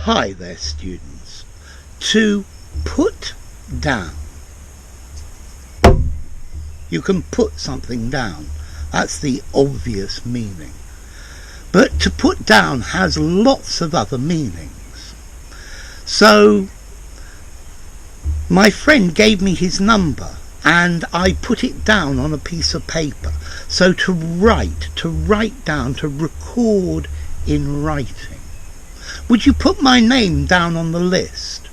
Hi there, students. To put down. You can put something down. That's the obvious meaning. But to put down has lots of other meanings. So, my friend gave me his number and I put it down on a piece of paper. So to write down, to record in writing. Would you put my name down on the list?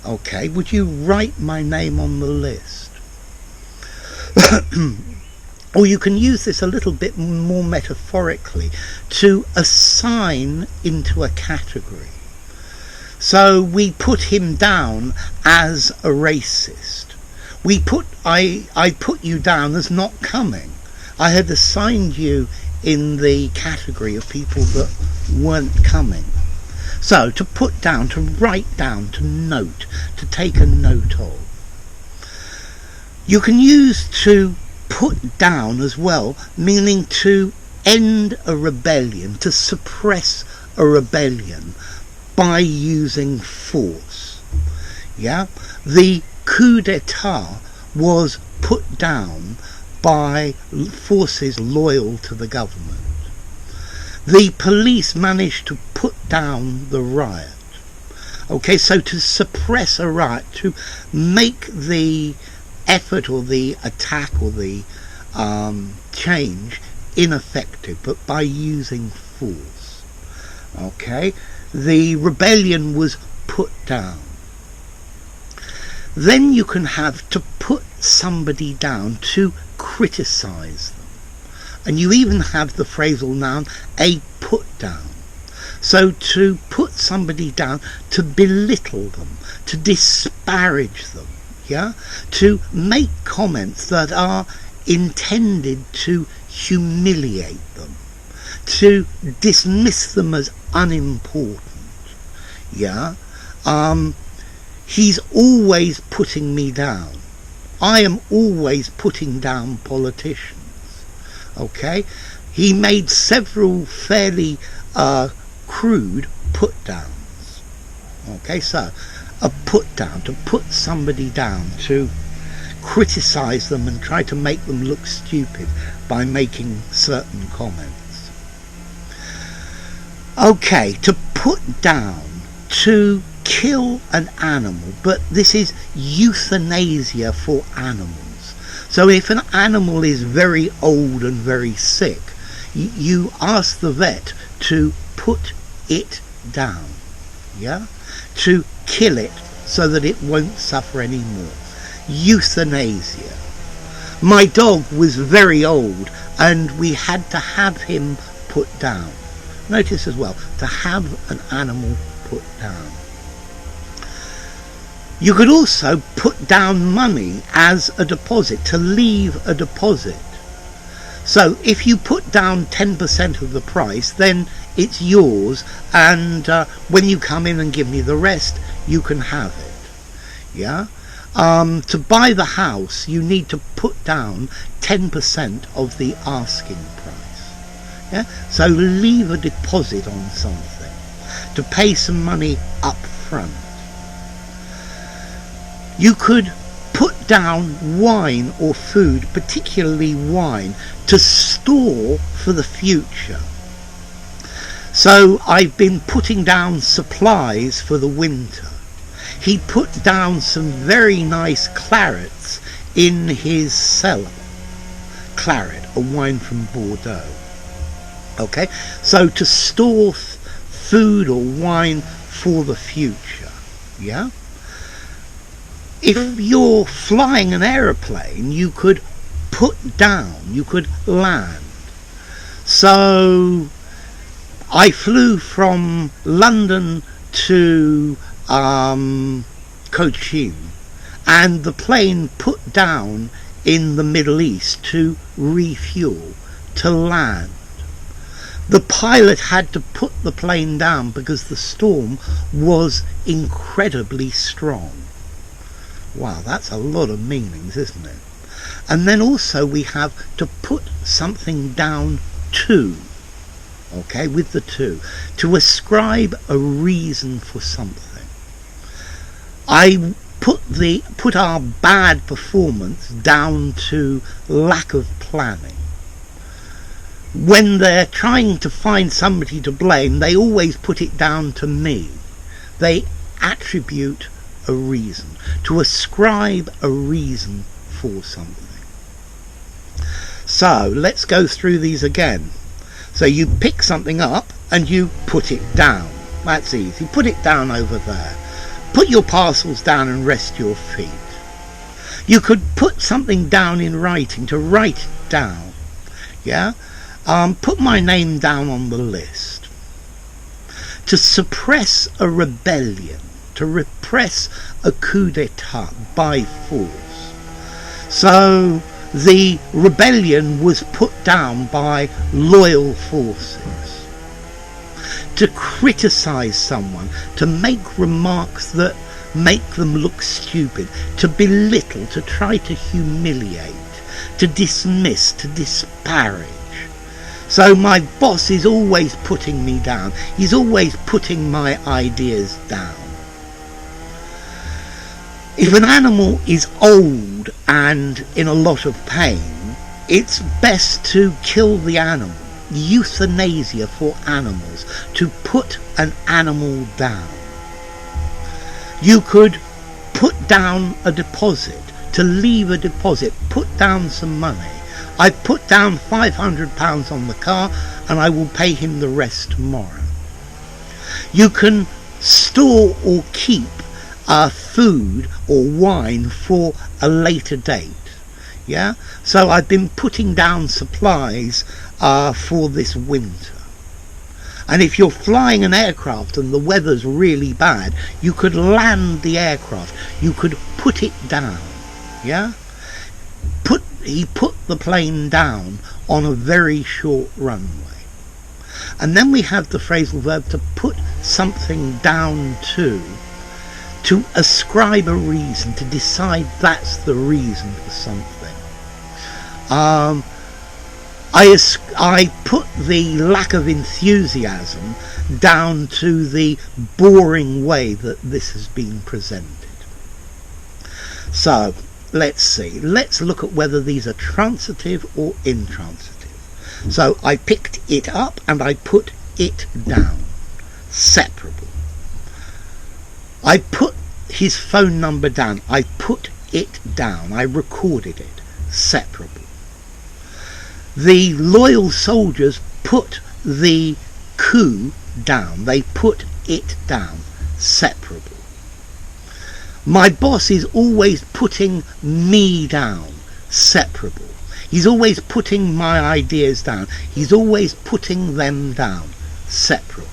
Okay, would you write my name on the list? Or you can use this a little bit more metaphorically to assign into a category. So we put him down as a racist. I put you down as not coming. I had assigned you in the category of people that weren't coming. So to put down, to write down, to note, to take a note of. You can use to put down as well, meaning to end a rebellion, to suppress a rebellion by using force. Yeah? The coup d'etat was put down by forces loyal to the government. The police managed to put down the riot. Okay, so to suppress a riot, to make the effort or the attack or the change ineffective, but by using force. Okay, the rebellion was put down. Then you can have to put somebody down, to criticize them. And you even have the phrasal noun a put down. So to put somebody down, to belittle them, to disparage them, yeah? To make comments that are intended to humiliate them, to dismiss them as unimportant, yeah? He's always putting me down. I am always putting down politicians. Okay, he made several fairly crude put downs. Okay, so a put down, to put somebody down, to criticize them and try to make them look stupid by making certain comments. Okay, to put down, to kill an animal, but this is euthanasia for animals. So if an animal is very old and very sick, you ask the vet to put it down, yeah? To kill it so that it won't suffer anymore. Euthanasia. My dog was very old and we had to have him put down. Notice as well, to have an animal put down. You could also put down money as a deposit, to leave a deposit. So if you put down 10% of the price, then it's yours, and when you come in and give me the rest, you can have it. Yeah? To buy the house, you need to put down 10% of the asking price. Yeah? So leave a deposit on something, to pay some money up front. You could put down wine or food, particularly wine, to store for the future. So I've been putting down supplies for the winter. He put down some very nice clarets in his cellar. Claret, a wine from Bordeaux. Okay, so to store food or wine for the future. Yeah? If you're flying an aeroplane, you could put down, you could land. So I flew from London to Cochin, and the plane put down in the Middle East to refuel, to land. The pilot had to put the plane down because the storm was incredibly strong. Wow, that's a lot of meanings, isn't it? And then also we have to put something down to. okay, with the to. To ascribe a reason for something. I put our bad performance down to lack of planning. When they're trying to find somebody to blame, they always put it down to me. They attribute a reason, to ascribe a reason for something. So let's go through these again. So you pick something up and you put it down. That's easy. Put it down over there. Put your parcels down and rest your feet. You could put something down in writing, to write it down. Yeah? Put my name down on the list. To suppress a rebellion, to repress a coup d'etat by force. So the rebellion was put down by loyal forces. To criticize someone, to make remarks that make them look stupid, to belittle, to try to humiliate, to dismiss, to disparage. So my boss is always putting me down. He's always putting my ideas down. If an animal is old and in a lot of pain, it's best to kill the animal. Euthanasia for animals, to put an animal down. You could put down a deposit, to leave a deposit, put down some money. I put down £500 on the car and I will pay him the rest tomorrow. You can store or keep food or wine for a later date. Yeah, so I've been putting down supplies for this winter. And if you're flying an aircraft and the weather's really bad, you could land the aircraft. You could put it down. Yeah, he put the plane down on a very short runway. And then we have the phrasal verb to put something down to ascribe a reason, to decide that's the reason for something. I put the lack of enthusiasm down to the boring way that this has been presented. So let's see. Let's look at whether these are transitive or intransitive. So I picked it up and I put it down. Separable. I put his phone number down. I put it down. I recorded it. Separable. The loyal soldiers put the coup down. They put it down. Separable. My boss is always putting me down. Separable. He's always putting my ideas down. He's always putting them down. Separable.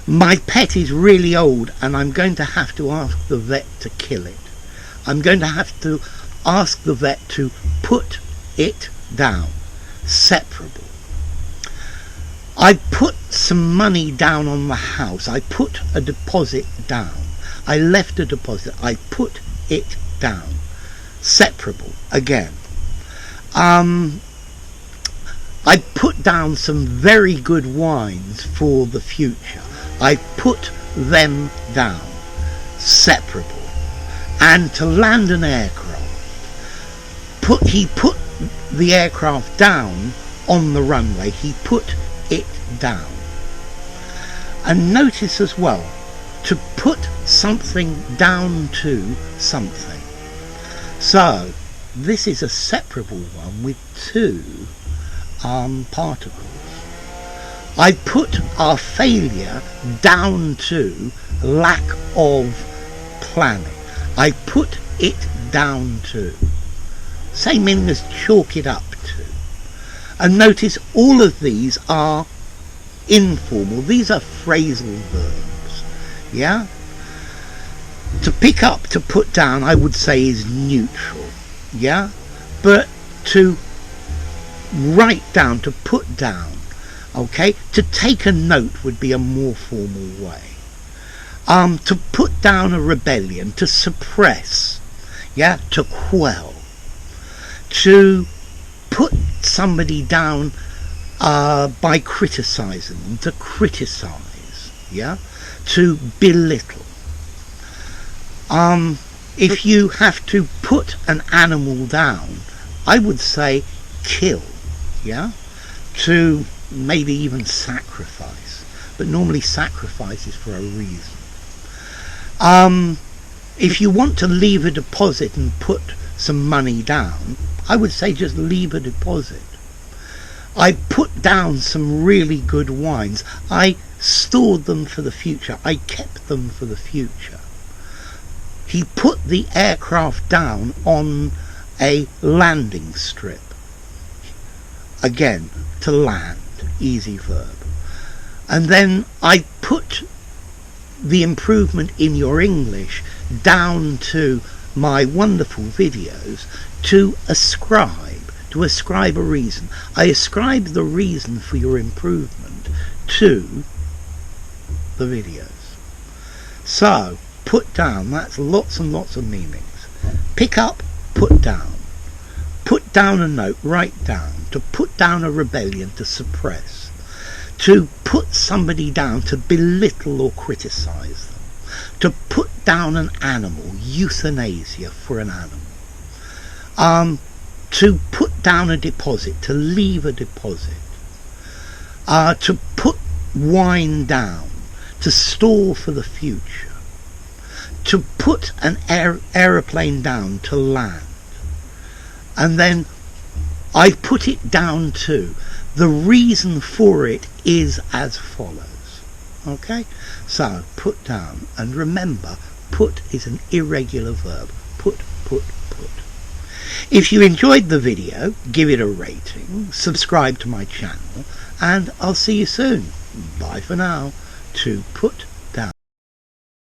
My pet is really old and I'm going to have to ask the vet to kill it. I'm going to have to ask the vet to put it down. Separable. I put some money down on the house. I put a deposit down. I left a deposit. I put it down. Separable. Again. I put down some very good wines for the future. I put them down. Separable. And to land an aircraft, he put the aircraft down on the runway. He put it down. And notice as well, to put something down to something. So this is a separable one with two particles. I put our failure down to lack of planning. I put it down to. Same meaning as chalk it up to. And notice all of these are informal. These are phrasal verbs. Yeah? To pick up, to put down, I would say is neutral. Yeah? But to write down, to put down, okay? To take a note would be a more formal way. To put down a rebellion, to suppress, yeah? To quell. To put somebody down by criticizing them, to criticize, yeah, to belittle. If you have to put an animal down, I would say kill, yeah, to maybe even sacrifice, but normally sacrifice is for a reason. If you want to leave a deposit and put some money down, I would say just leave a deposit. I put down some really good wines. I stored them for the future. I kept them for the future. He put the aircraft down on a landing strip. Again, to land, easy verb. And then I put the improvement in your English down to my wonderful videos to ascribe a reason. I ascribe the reason for your improvement to the videos. So, put down, that's lots and lots of meanings. Pick up, put down. Put down a note, write down. To put down a rebellion, to suppress. To put somebody down, to belittle or criticize them. To put down an animal, euthanasia for an animal. To put down a deposit, to leave a deposit. To put wine down, to store for the future. To put an aeroplane down, to land. And then I put it down to the reason for it is as follows. Okay? So, put down. And remember, put is an irregular verb. Put. If you enjoyed the video, give it a rating, subscribe to my channel, and I'll see you soon. Bye for now. To put